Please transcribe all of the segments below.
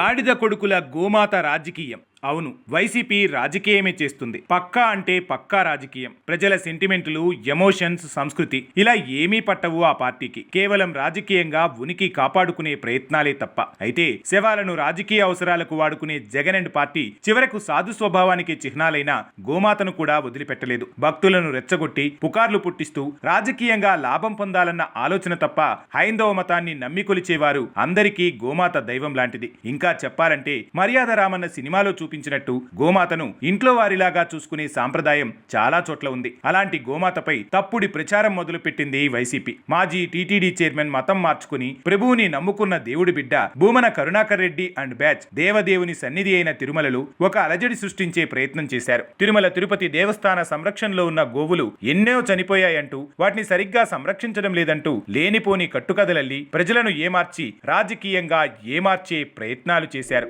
గాడిద కొడుకుల గోమాత రాజకీయం. అవును, వైసీపీ రాజకీయమే చేస్తుంది. పక్కా అంటే పక్కా రాజకీయం. ప్రజల సెంటిమెంటులు, ఎమోషన్స్, సంస్కృతి ఇలా ఏమీ పట్టవు ఆ పార్టీకి. కేవలం రాజకీయంగా ఉనికి కాపాడుకునే ప్రయత్నాలే తప్ప. అయితే శవాలను రాజకీయ అవసరాలకు వాడుకునే జగన్ అండ్ పార్టీ చివరకు సాధు స్వభావానికి చిహ్నాలైన గోమాతను కూడా వదిలిపెట్టలేదు. భక్తులను రెచ్చగొట్టి పుకార్లు పుట్టిస్తూ రాజకీయంగా లాభం పొందాలన్న ఆలోచన తప్ప హైందవ మతాన్ని నమ్మి కొలిచేవారు అందరికీ గోమాత దైవం లాంటిది. ఇంకా చెప్పాలంటే మర్యాద రామన్న సినిమాలో చూపించినట్టు గోమాతను ఇంట్లో వారిలాగా చూసుకునే సాంప్రదాయం చాలా చోట్ల ఉంది. అలాంటి గోమాతపై తప్పుడి ప్రచారం మొదలుపెట్టింది వైసీపీ. మాజీ టీటీడీ చైర్మన్ మతం మార్చుకుని ప్రభువుని నమ్ముకున్న దేవుడి బిడ్డ భూమన కరుణాకర్ రెడ్డి అండ్ బ్యాచ్ దేవదేవుని సన్నిధి అయిన తిరుమలలో ఒక అలజడి సృష్టించే ప్రయత్నం చేశారు. తిరుమల తిరుపతి దేవస్థాన సంరక్షణలో ఉన్న గోవులు ఎన్నో చనిపోయాయంటూ వాటిని సరిగ్గా సంరక్షించడం లేదంటూ లేనిపోని కట్టుకథలల్లి ప్రజలను ఏమార్చి రాజకీయంగా ఏమార్చే ప్రయత్నాలు చేశారు.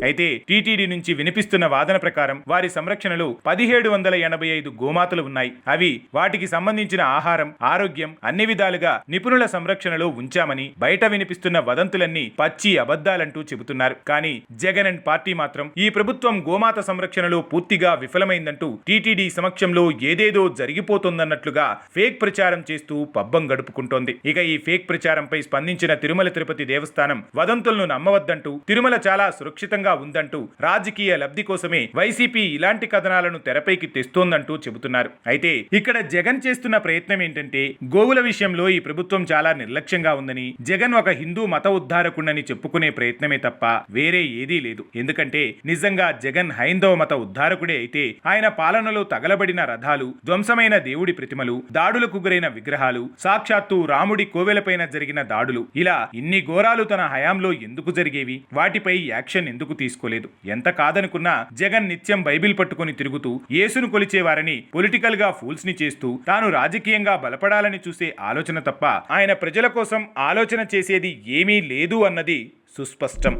అయితే టీటీడీ నుంచి వినిపిస్తున్న వాదన ప్రకారం వారి సంరక్షణలో 1785 గోమాతలు ఉన్నాయి. అవి వాటికి సంబంధించిన ఆహారం, ఆరోగ్యం అన్ని విధాలుగా నిపుణుల సంరక్షణలో ఉంచామని బయట వినిపిస్తున్న వదంతులన్నీ పచ్చి అబద్ధాలంటూ చెబుతున్నారు. కానీ జగన్ అండ్ పార్టీ మాత్రం ఈ ప్రభుత్వం గోమాత సంరక్షణలో పూర్తిగా విఫలమైందంటూ టీటీడీ సమక్షంలో ఏదేదో జరిగిపోతుందన్నట్లుగా ఫేక్ ప్రచారం చేస్తూ పబ్బం గడుపుకుంటోంది. ఇక ఈ ఫేక్ ప్రచారంపై స్పందించిన తిరుమల తిరుపతి దేవస్థానం వదంతులను నమ్మవద్దంటూ తిరుమల చాలా సురక్షితంగా ఉందంటూ రాజకీయ లబ్ధి కోసమే వైసీపీ ఇలాంటి కథనాలను తెరపైకి తెస్తోందంటూ చెబుతున్నారు. అయితే ఇక్కడ జగన్ చేస్తున్న ప్రయత్నం ఏంటంటే గోవుల విషయంలో ఈ ప్రభుత్వం చాలా నిర్లక్ష్యంగా ఉందని, జగన్ ఒక హిందూ మత ఉద్ధారకుడని చెప్పుకునే ప్రయత్నమే తప్ప వేరే ఏదీ లేదు. ఎందుకంటే నిజంగా జగన్ హైందవ మత ఉద్ధారకుడే అయితే ఆయన పాలనలో తగలబడిన రథాలు, ధ్వంసమైన దేవుడి ప్రతిమలు, దాడులకు గురైన విగ్రహాలు, సాక్షాత్తు రాముడి కోవెలపైన జరిగిన దాడులు ఇలా ఇన్ని ఘోరాలు తన హయాంలో ఎందుకు జరిగేవి? వాటిపై యాక్షన్ ఎందుకు తీసుకోలేదు? ఎంత కాదనుకున్నా జగన్ నిత్యం బైబిల్ పట్టుకుని తిరుగుతూ యేసును కొలిచేవారని పొలిటికల్ గా ఫూల్స్ ని చేస్తూ తాను రాజకీయంగా బలపడాలని చూసే ఆలోచన తప్ప ఆయన ప్రజల కోసం ఆలోచన చేసేది ఏమీ లేదు అన్నది సుస్పష్టం.